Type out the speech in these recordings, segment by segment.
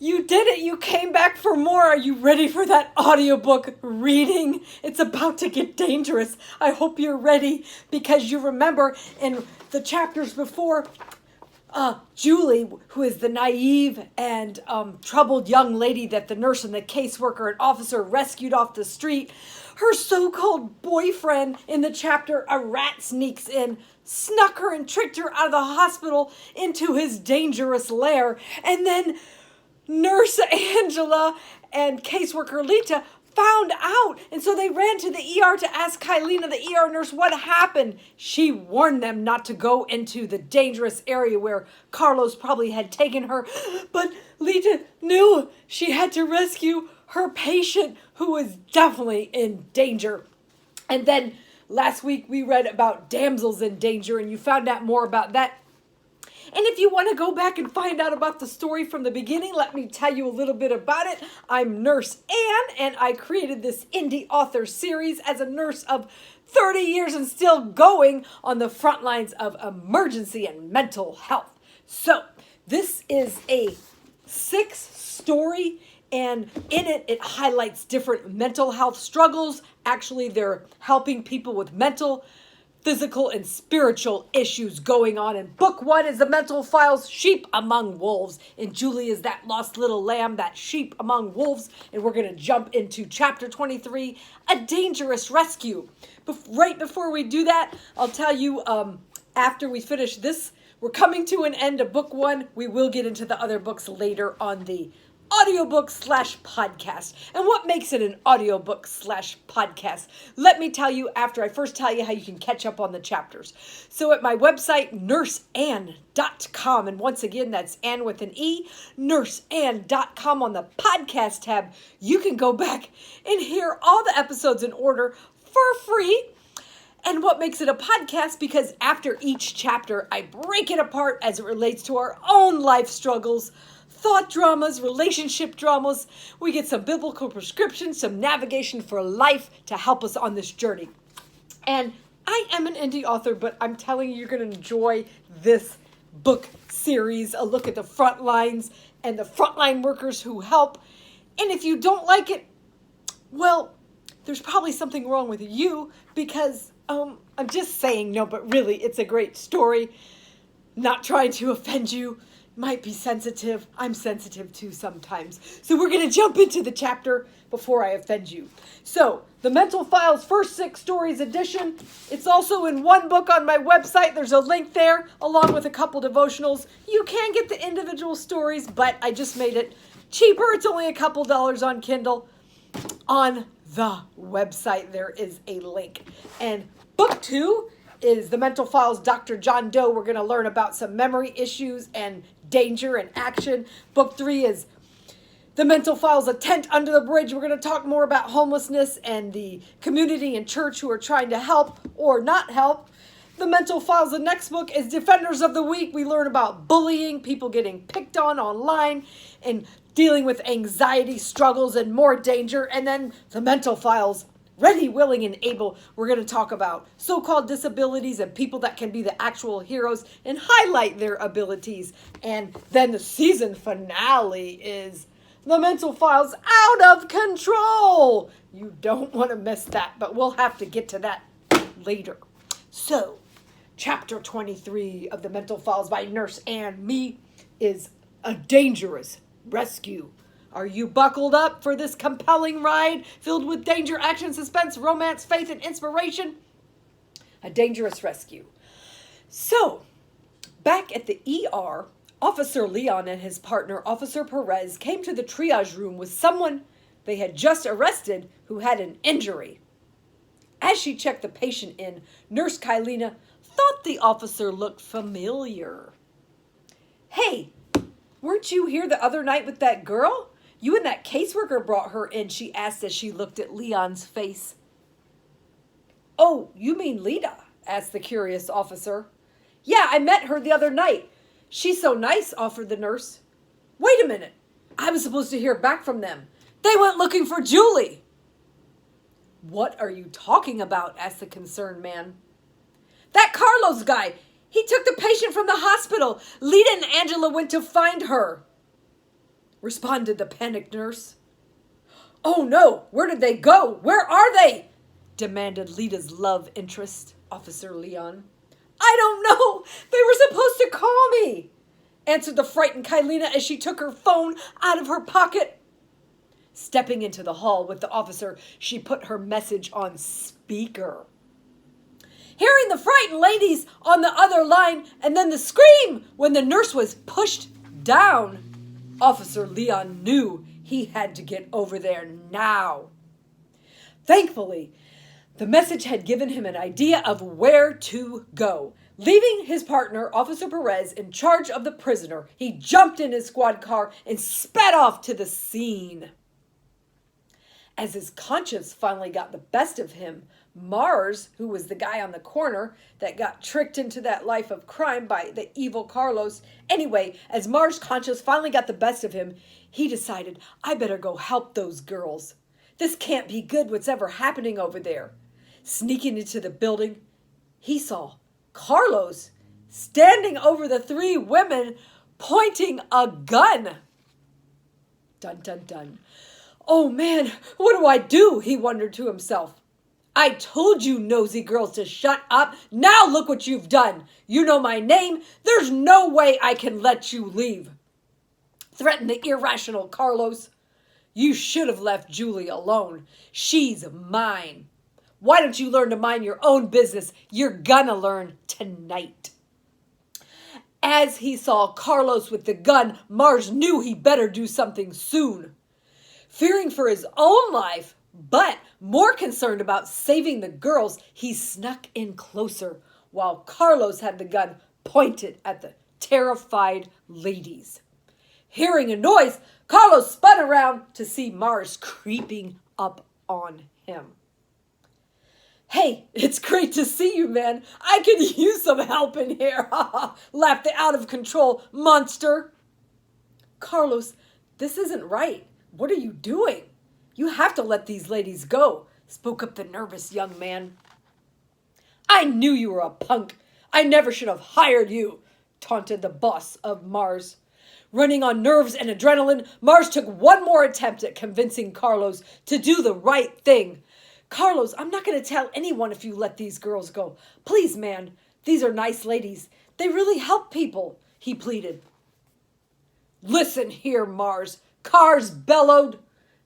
You did it. You came back for more. Are you ready for that audiobook reading? It's about to get dangerous. I hope you're ready because you remember in the chapters before, Julie, who is the naive and troubled young lady that the nurse and the caseworker and officer rescued off the street, her so-called boyfriend in the chapter, a rat sneaks in, snuck her and tricked her out of the hospital into his dangerous lair, and then Nurse Angela and caseworker Lita found out, and so they ran to the ER to ask Kylina, the ER nurse, what happened. She warned them not to go into the dangerous area where Carlos probably had taken her, but Lita knew she had to rescue her patient who was definitely in danger. And then last week we read about damsels in danger, and you found out more about that. And if you want to go back and find out about the story from the beginning, let me tell you a little bit about it. I'm Nurse Ann, and I created this indie author series as a nurse of 30 years and still going on the front lines of emergency and mental health. So this is a 6-story, and in it, it highlights different mental health struggles. Actually, they're helping people with mental, physical, and spiritual issues going on. And book 1 is the mental files, Sheep Among Wolves. And Julie is that lost little lamb, that sheep among wolves. And we're going to jump into chapter 23, A Dangerous Rescue. Right before we do that, I'll tell you, after we finish this, we're coming to an end of book 1. We will get into the other books later on the audiobook/podcast. And what makes it an audiobook/podcast? Let me tell you after I first tell you how you can catch up on the chapters. So at my website, nurseann.com, and once again, that's Ann with an E, nurseann.com, on the podcast tab, you can go back and hear all the episodes in order for free. And what makes it a podcast? Because after each chapter, I break it apart as it relates to our own life struggles, thought dramas, relationship dramas. We get some biblical prescriptions, some navigation for life to help us on this journey. And I am an indie author, but I'm telling you, you're going to enjoy this book series, a look at the front lines and the frontline workers who help. And if you don't like it, well, there's probably something wrong with you, because I'm just saying, no, but really, it's a great story. Not trying to offend you. Might be sensitive. I'm sensitive too sometimes. So we're going to jump into the chapter before I offend you. So the Mental Files First 6 Stories edition. It's also in one book on my website. There's a link there along with a couple devotionals. You can get the individual stories, but I just made it cheaper. It's only a couple dollars on Kindle. On the website, there is a link. And book 2 is The Mental Files Dr. John Doe. We're going to learn about some memory issues and danger and action. Book 3 is The Mental Files, A Tent Under the Bridge. We're going to talk more about homelessness and the community and church who are trying to help or not help. The Mental Files, the next book, is Defenders of the Weak. We learn about bullying, people getting picked on online, and dealing with anxiety, struggles, and more danger. And then The Mental Files, Ready, Willing, and Able. We're going to talk about so-called disabilities and people that can be the actual heroes and highlight their abilities. And then the season finale is The Mental Files, Out of Control. You don't want to miss that, but we'll have to get to that later. So, chapter 23 of The Mental Files by Nurse Ann Me is A Dangerous Rescue. Are you buckled up for this compelling ride filled with danger, action, suspense, romance, faith, and inspiration? A Dangerous Rescue. So, back at the ER, Officer Leon and his partner, Officer Perez, came to the triage room with someone they had just arrested who had an injury. As she checked the patient in, Nurse Kylina thought the officer looked familiar. Hey, weren't you here the other night with that girl? You and that caseworker brought her in, she asked as she looked at Leon's face. Oh, you mean Lita? Asked the curious officer. Yeah, I met her the other night. She's so nice, offered the nurse. Wait a minute. I was supposed to hear back from them. They went looking for Julie. What are you talking about? Asked the concerned man. That Carlos guy. He took the patient from the hospital. Lita and Angela went to find her. responded the panicked nurse. "Oh no, where did they go? Where are they?" demanded Lita's love interest, Officer Leon. "I don't know. They were supposed to call me," answered the frightened Kylina as she took her phone out of her pocket. Stepping into the hall with the officer, she put her message on speaker. Hearing the frightened ladies on the other line and then the scream when the nurse was pushed down, Officer Leon knew he had to get over there now. Thankfully, the message had given him an idea of where to go. Leaving his partner, Officer Perez, in charge of the prisoner, he jumped in his squad car and sped off to the scene. As his conscience finally got the best of him, Mars, who was the guy on the corner that got tricked into that life of crime by the evil Carlos. Anyway, as Mars' conscience finally got the best of him, he decided, I better go help those girls. This can't be good, what's ever happening over there. Sneaking into the building, he saw Carlos standing over the three women, pointing a gun. Dun, dun, dun. Oh man, what do I do? He wondered to himself. I told you nosy girls to shut up. Now look what you've done. You know my name. There's no way I can let you leave. Threatened the irrational Carlos. You should have left Julie alone. She's mine. Why don't you learn to mind your own business? You're gonna learn tonight. As he saw Carlos with the gun, Mars knew he better do something soon. Fearing for his own life, but more concerned about saving the girls, he snuck in closer while Carlos had the gun pointed at the terrified ladies. Hearing a noise, Carlos spun around to see Mars creeping up on him. Hey, it's great to see you, man. I could use some help in here. Laughed the out-of-control monster. Carlos, this isn't right. What are you doing? You have to let these ladies go, spoke up the nervous young man. I knew you were a punk. I never should have hired you, taunted the boss of Mars. Running on nerves and adrenaline, Mars took one more attempt at convincing Carlos to do the right thing. Carlos, I'm not going to tell anyone if you let these girls go. Please, man, these are nice ladies. They really help people, he pleaded. Listen here, Mars, Cars bellowed.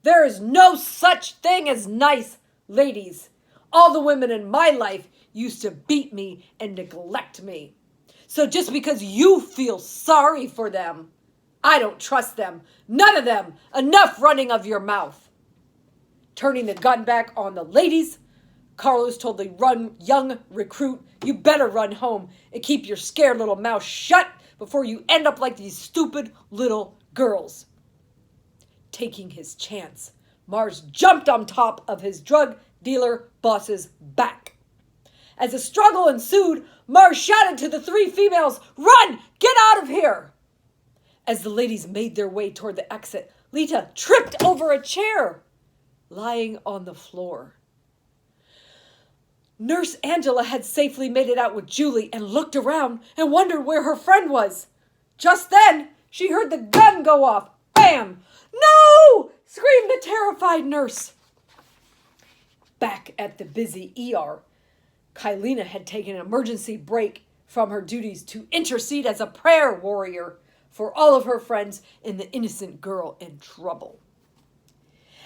There is no such thing as nice ladies. All the women in my life used to beat me and neglect me. So just because you feel sorry for them, I don't trust them. None of them. Enough running of your mouth. Turning the gun back on the ladies, Carlos told the young recruit, you better run home and keep your scared little mouth shut before you end up like these stupid little girls. Taking his chance, Mars jumped on top of his drug dealer boss's back. As a struggle ensued, Mars shouted to the three females, Run! Get out of here! As the ladies made their way toward the exit, Lita tripped over a chair, lying on the floor. Nurse Angela had safely made it out with Julie and looked around and wondered where her friend was. Just then, she heard the gun go off. Bam! No! Screamed the terrified nurse. Back at the busy ER, Kylina had taken an emergency break from her duties to intercede as a prayer warrior for all of her friends and the innocent girl in trouble.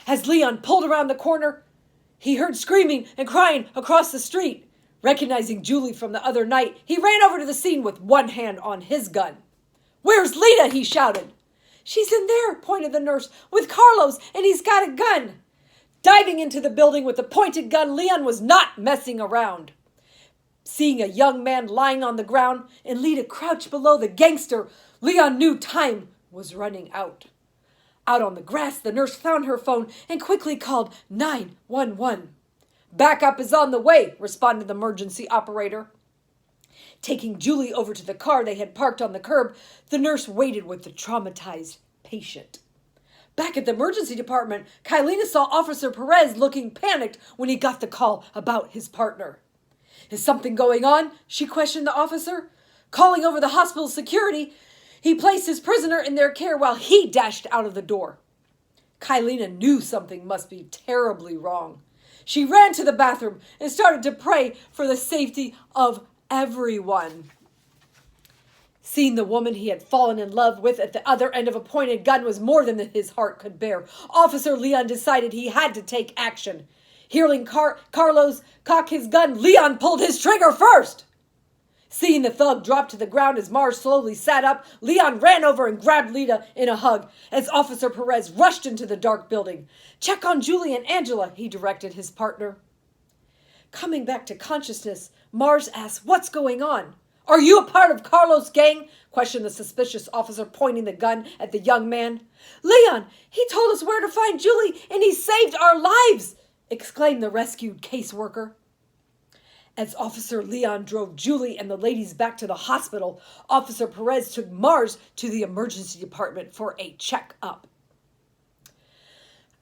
As Leon pulled around the corner, he heard screaming and crying across the street. Recognizing Julie from the other night, he ran over to the scene with one hand on his gun. Where's Lita? He shouted. She's in there, pointed the nurse, with Carlos, and he's got a gun. Diving into the building with the pointed gun, Leon was not messing around. Seeing a young man lying on the ground and Lita crouched below the gangster, Leon knew time was running out. Out on the grass, the nurse found her phone and quickly called 911. Backup is on the way, responded the emergency operator. Taking Julie over to the car they had parked on the curb, the nurse waited with the traumatized patient. Back at the emergency department, Kylina saw Officer Perez looking panicked when he got the call about his partner. Is something going on? She questioned the officer. Calling over the hospital security, He placed his prisoner in their care while he dashed out of the door. Kylena knew something must be terribly wrong. She ran to the bathroom and started to pray for the safety of everyone. Seeing the woman he had fallen in love with at the other end of a pointed gun was more than his heart could bear. Officer Leon decided he had to take action. Hearing Carlos cock his gun, Leon pulled his trigger first. Seeing the thug drop to the ground as Mars slowly sat up, Leon ran over and grabbed Lita in a hug as Officer Perez rushed into the dark building. "Check on Julie and Angela," he directed his partner. Coming back to consciousness, Mars asked, "What's going on?" "Are you a part of Carlos' gang?" questioned the suspicious officer, pointing the gun at the young man. "Leon, he told us where to find Julie and he saved our lives!" exclaimed the rescued caseworker. As Officer Leon drove Julie and the ladies back to the hospital, Officer Perez took Mars to the emergency department for a checkup.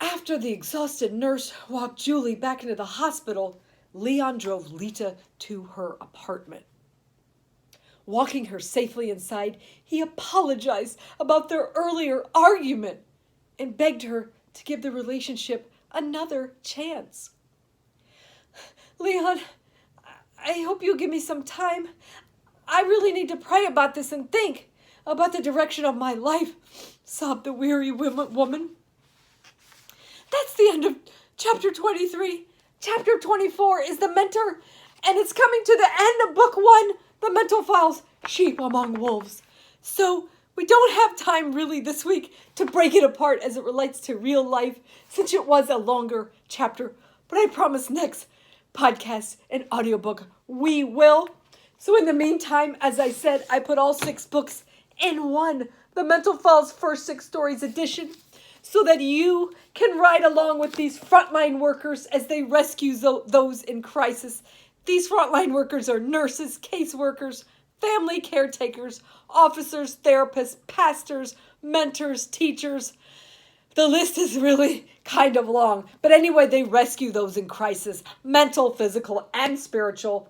After the exhausted nurse walked Julie back into the hospital, Leon drove Lita to her apartment. Walking her safely inside, he apologized about their earlier argument and begged her to give the relationship another chance. "Leon, I hope you'll give me some time. I really need to pray about this and think about the direction of my life," sobbed the weary woman. That's the end of chapter 23. Chapter 24 is the mentor, and it's coming to the end of book 1, the mental files, Sheep Among Wolves. So we don't have time really this week to break it apart as it relates to real life, since it was a longer chapter. But I promise next podcast and audiobook we will. So in the meantime, as I said, I put all 6 books in one, the Mental Files First 6 Stories edition, so that you can ride along with these frontline workers as they rescue those in crisis. These frontline workers are nurses, caseworkers, family caretakers, officers, therapists, pastors, mentors, teachers. The list is really kind of long. But anyway, they rescue those in crisis, mental, physical, and spiritual.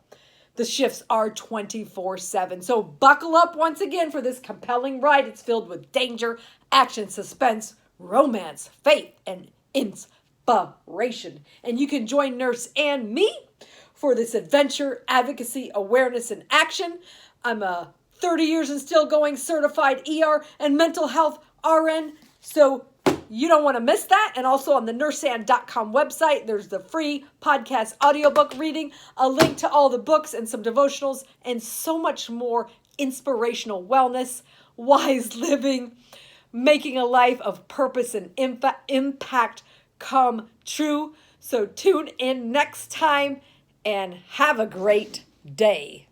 The shifts are 24/7. So buckle up once again for this compelling ride. It's filled with danger, action, suspense, romance, faith, and inspiration. And you can join Nurse and me for this adventure, advocacy, awareness, and action. I'm a 30 years and still going certified ER and mental health RN. So you don't want to miss that. And also on the nurseand.com website, there's the free podcast audiobook reading, a link to all the books and some devotionals, and so much more inspirational wellness, wise living, making a life of purpose and impact come true. So tune in next time and have a great day.